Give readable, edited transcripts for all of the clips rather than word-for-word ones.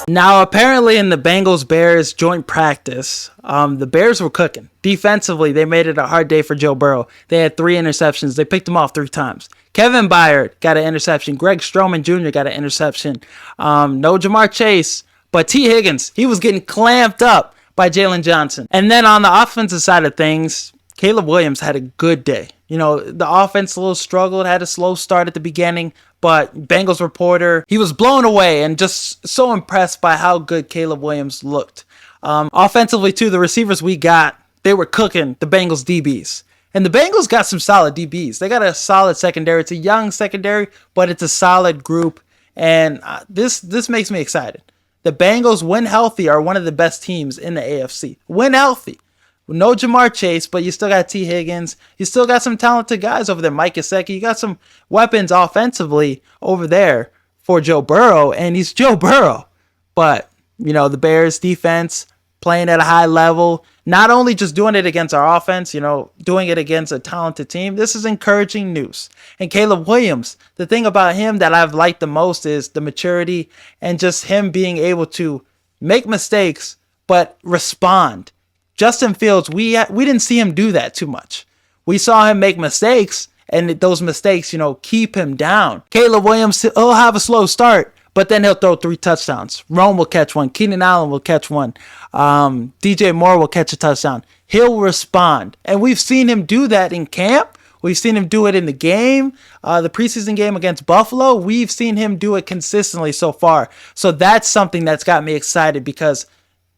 Now, apparently in the Bengals-Bears joint practice, the Bears were cooking. Defensively, they made it a hard day for Joe Burrow. They had 3 interceptions. They picked him off 3 times. Kevin Byard got an interception. Greg Stroman Jr. got an interception. No Jamar Chase, but T. Higgins, he was getting clamped up by Jalen Johnson. And then on the offensive side of things, Caleb Williams had a good day. You know, the offense a little struggled, had a slow start at the beginning, but Bengals reporter, he was blown away and just so impressed by how good Caleb Williams looked. Offensively, too, the receivers we got, they were cooking the Bengals DBs. And the Bengals got some solid DBs. They got a solid secondary. It's a young secondary, but it's a solid group. And this makes me excited. The Bengals, when healthy, are one of the best teams in the AFC. When healthy. No Jamar Chase, but you still got T. Higgins. You still got some talented guys over there. Mike Gesicki. You got some weapons offensively over there for Joe Burrow, and he's Joe Burrow. But, you know, the Bears defense playing at a high level, not only just doing it against our offense, you know, doing it against a talented team. This is encouraging news. And Caleb Williams, the thing about him that I've liked the most is the maturity and just him being able to make mistakes, but respond. Justin Fields, we didn't see him do that too much. We saw him make mistakes, and those mistakes, you know, keep him down. Caleb Williams, he'll have a slow start, but then he'll throw 3 touchdowns. Rome will catch one. Keenan Allen will catch one. DJ Moore will catch a touchdown. He'll respond. And we've seen him do that in camp. We've seen him do it in the game, the preseason game against Buffalo. We've seen him do it consistently so far. So that's something that's got me excited, because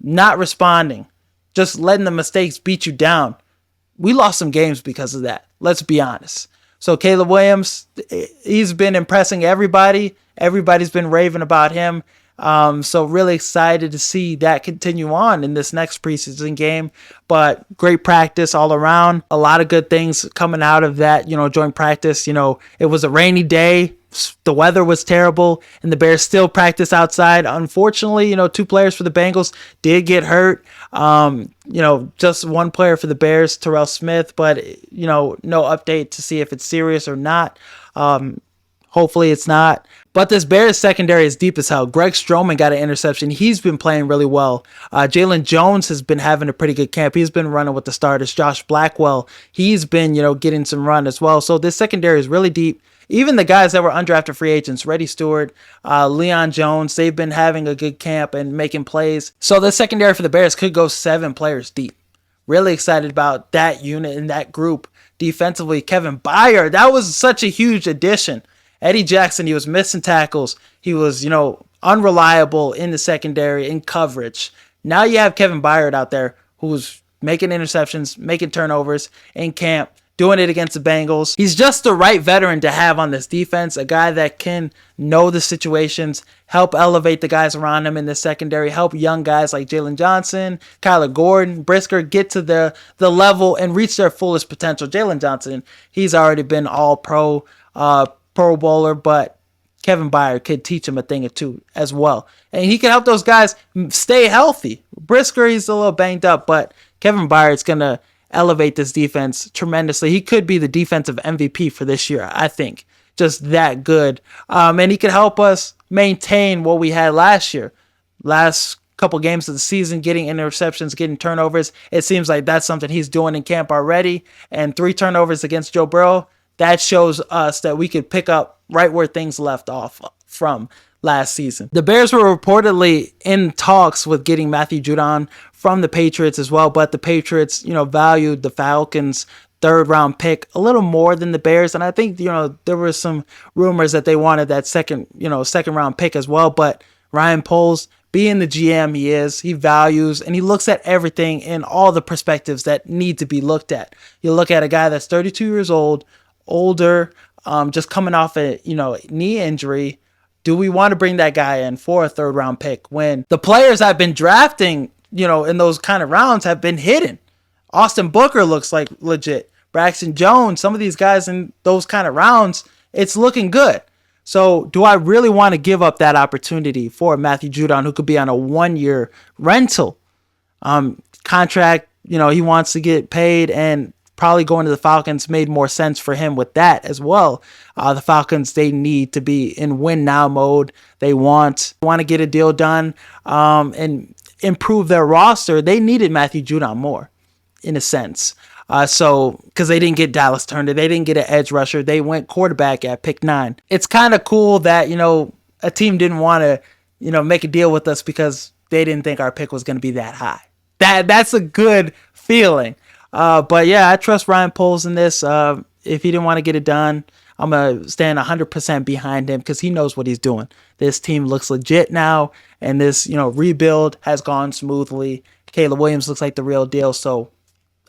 not responding, just letting the mistakes beat you down. We lost some games because of that. Let's be honest. So Caleb Williams, he's been impressing everybody. Everybody's been raving about him. So really excited to see that continue on in this next preseason game. But great practice all around. A lot of good things coming out of that, you know, joint practice. You know, it was a rainy day. The weather was terrible, and the Bears still practice outside. Unfortunately, you know, 2 players for the Bengals did get hurt. You know, just 1 player for the Bears, Terrell Smith, but, you know, no update to see if it's serious or not. Hopefully it's not. But this Bears secondary is deep as hell. Greg Stroman got an interception. He's been playing really well. Jalen Jones has been having a pretty good camp. He's been running with the starters. Josh Blackwell, he's been, you know, getting some run as well. So this secondary is really deep. Even the guys that were undrafted free agents, Reddy Stewart, Leon Jones, they've been having a good camp and making plays. So the secondary for the Bears could go 7 players deep. Really excited about that unit and that group. Defensively, Kevin Byard, that was such a huge addition. Eddie Jackson, he was missing tackles. He was, you know, unreliable in the secondary, in coverage. Now you have Kevin Byard out there who's making interceptions, making turnovers in camp, doing it against the Bengals. He's just the right veteran to have on this defense, a guy that can know the situations, help elevate the guys around him in the secondary, help young guys like Jalen Johnson, Kyler Gordon, Brisker get to the level and reach their fullest potential. Jalen Johnson, he's already been all-pro, Pro Bowler, but Kevin Byard could teach him a thing or two as well. And he can help those guys stay healthy. Brisker, he's a little banged up, but Kevin Byard's going to elevate this defense tremendously. He could be the defensive MVP for this year, I think. Just that good. And he could help us maintain what we had last year. Last couple games of the season, getting interceptions, getting turnovers. It seems like that's something he's doing in camp already. And 3 turnovers against Joe Burrow, that shows us that we could pick up right where things left off from last season. The Bears were reportedly in talks with getting Matthew Judon from the Patriots as well, but the Patriots, you know, valued the Falcons' 3rd round pick a little more than the Bears, and I think, you know, there were some rumors that they wanted that second round pick as well. But Ryan Poles, being the GM he values and he looks at everything in all the perspectives that need to be looked at. You look at a guy that's 32 years old, older, just coming off a, you know, knee injury. Do we want to bring that guy in for a 3rd round pick when the players I've been drafting, you know, in those kind of rounds have been hidden? Austin Booker looks like legit. Braxton Jones, some of these guys in those kind of rounds, it's looking good. So do I really want to give up that opportunity for Matthew Judon, who could be on a 1-year rental contract? You know, he wants to get paid, and probably going to the Falcons made more sense for him with that as well. The Falcons, they need to be in win now mode. They want to get a deal done and improve their roster. They needed Matthew Judon more, in a sense. Because they didn't get Dallas Turner, they didn't get an edge rusher, they went quarterback at pick 9. It's kind of cool that, a team didn't want to, make a deal with us because they didn't think our pick was going to be that high. That's a good feeling. But yeah, I trust Ryan Poles in this. If he didn't want to get it done, I'm going to stand 100% behind him because he knows what he's doing. This team looks legit now, and this, rebuild has gone smoothly. Caleb Williams looks like the real deal, so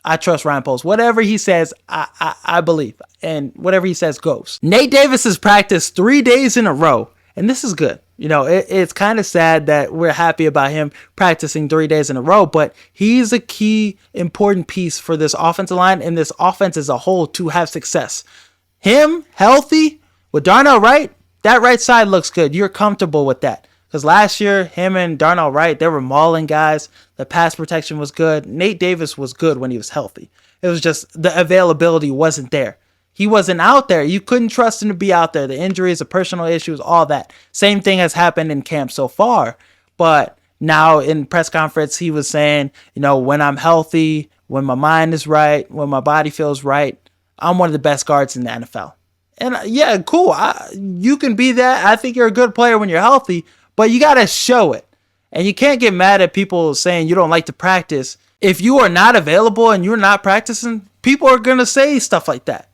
I trust Ryan Poles. Whatever he says, I believe, and whatever he says goes. Nate Davis has practiced 3 days in a row, and this is good. It's kind of sad that we're happy about him practicing 3 days in a row, but he's a key, important piece for this offensive line and this offense as a whole to have success. Him, healthy, with Darnell Wright, that right side looks good. You're comfortable with that. Because last year, him and Darnell Wright, they were mauling guys. The pass protection was good. Nate Davis was good when he was healthy. It was just the availability wasn't there. He wasn't out there. You couldn't trust him to be out there. The injuries, the personal issues, all that. Same thing has happened in camp so far. But now in press conference, he was saying, when I'm healthy, when my mind is right, when my body feels right, I'm one of the best guards in the NFL. And yeah, cool. You can be that. I think you're a good player when you're healthy, but you got to show it. And you can't get mad at people saying you don't like to practice. If you are not available and you're not practicing, people are going to say stuff like that.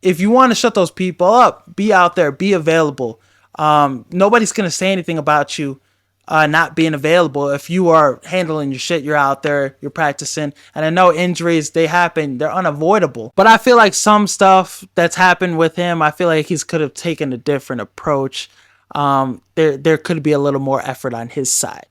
If you want to shut those people up, be out there, be available. Nobody's going to say anything about you not being available. If you are handling your shit, you're out there, you're practicing. And I know injuries, they happen, they're unavoidable. But I feel like some stuff that's happened with him, I feel like he could have taken a different approach. There could be a little more effort on his side.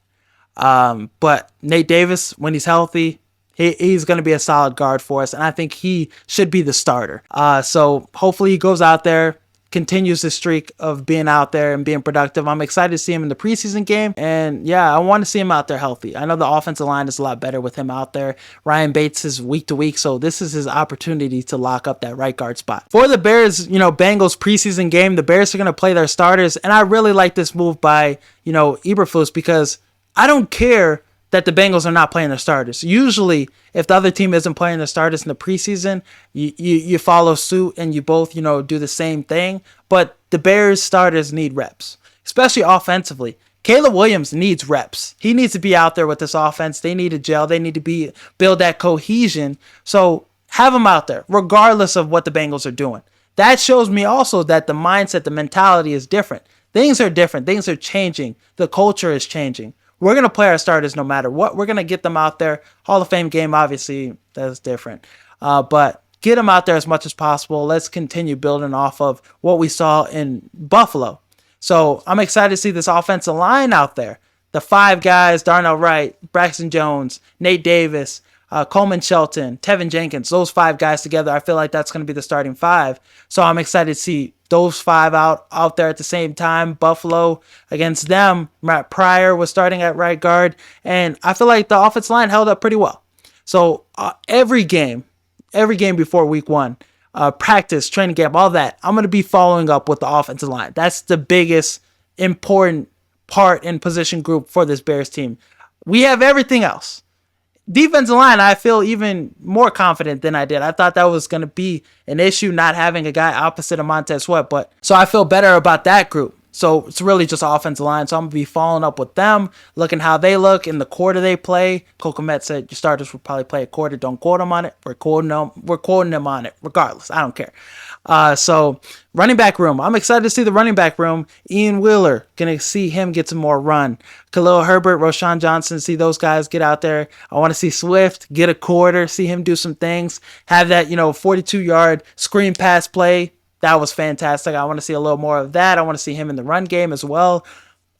But Nate Davis, when he's healthy, he's going to be a solid guard for us, and I think he should be the starter. So hopefully he goes out there, continues the streak of being out there and being productive. I'm excited to see him in the preseason game, and yeah, I want to see him out there healthy. I know the offensive line is a lot better with him out there. Ryan Bates is week to week, so this is his opportunity to lock up that right guard spot. For the Bears, Bengals preseason game, the Bears are going to play their starters, and I really like this move by, Eberflus, because I don't care that the Bengals are not playing their starters. Usually, if the other team isn't playing their starters in the preseason, you follow suit and you both, do the same thing. But the Bears starters need reps, especially offensively. Caleb Williams needs reps. He needs to be out there with this offense. They need to gel. They need to build that cohesion. So have him out there, regardless of what the Bengals are doing. That shows me also that the mindset, the mentality is different. Things are different. Things are changing. The culture is changing. We're going to play our starters no matter what. We're going to get them out there. Hall of Fame game, obviously, that's different. But get them out there as much as possible. Let's continue building off of what we saw in Buffalo. So I'm excited to see this offensive line out there. The 5 guys, Darnell Wright, Braxton Jones, Nate Davis, Coleman Shelton, Tevin Jenkins, those 5 guys together, I feel like that's going to be the starting 5. So I'm excited to see those 5 out there at the same time. Buffalo, against them, Matt Pryor was starting at right guard, and I feel like the offensive line held up pretty well. So every game before week 1, practice, training camp, all that, I'm going to be following up with the offensive line. That's the biggest important part and position group for this Bears team. We have everything else. Defensive line, I feel even more confident than I did. I thought that was going to be an issue not having a guy opposite of Montez Sweat, so I feel better about that group. So it's really just offensive line. So I'm going to be following up with them, looking how they look in the quarter they play. Coco Met said your starters will probably play a quarter. Don't quote them on it. We're quoting them on it regardless. I don't care. So running back room. I'm excited to see the running back room. Ian Wheeler, going to see him get some more run. Khalil Herbert, Roshan Johnson, see those guys get out there. I want to see Swift get a quarter, see him do some things. Have that, 42-yard screen pass play. That was fantastic. I want to see a little more of that. I want to see him in the run game as well.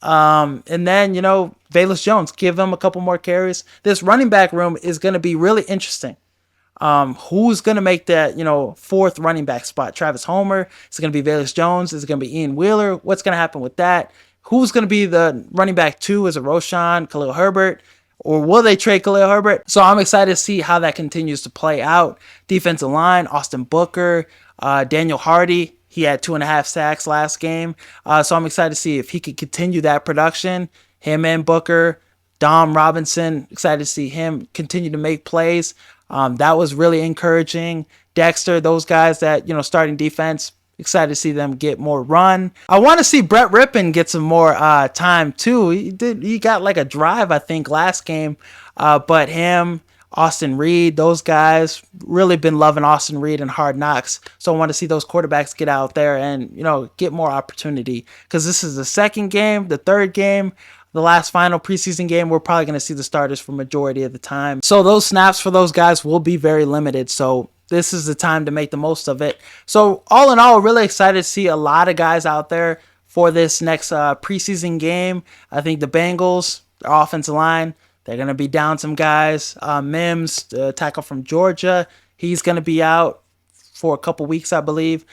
And then, Velus Jones, give him a couple more carries. This running back room is going to be really interesting. Who's going to make that, 4th running back spot? Travis Homer? Is it going to be Velus Jones? Is it going to be Ian Wheeler? What's going to happen with that? Who's going to be the running back 2? Is it Roshan, Khalil Herbert? Or will they trade Khalil Herbert? So I'm excited to see how that continues to play out. Defensive line, Austin Booker, Daniel Hardy. He had 2.5 sacks last game. So I'm excited to see if he could continue that production. Him and Booker, Dom Robinson, excited to see him continue to make plays. That was really encouraging. Dexter, those guys that, starting defense, excited to see them get more run. I want to see Brett Rippon get some more time too. He got like a drive, I think, last game. But him, Austin Reed, those guys, really been loving Austin Reed and Hard Knocks. So I want to see those quarterbacks get out there and, get more opportunity. Because this is the second game, the third game. The last final preseason game, we're probably going to see the starters for majority of the time. So those snaps for those guys will be very limited. So this is the time to make the most of it. So all in all, really excited to see a lot of guys out there for this next preseason game. I think the Bengals, their offensive line, they're going to be down some guys. Mims, the tackle from Georgia, he's going to be out for a couple weeks, I believe.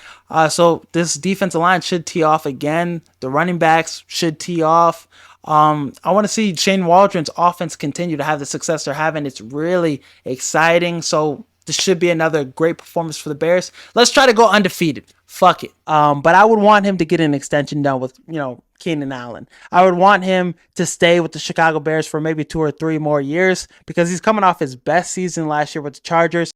So this defensive line should tee off again. The running backs should tee off. I want to see Shane Waldron's offense continue to have the success they're having. It's really exciting. So this should be another great performance for the Bears. Let's try to go undefeated. Fuck it. But I would want him to get an extension done with, Keenan Allen. I would want him to stay with the Chicago Bears for maybe 2 or 3 more years because he's coming off his best season last year with the Chargers.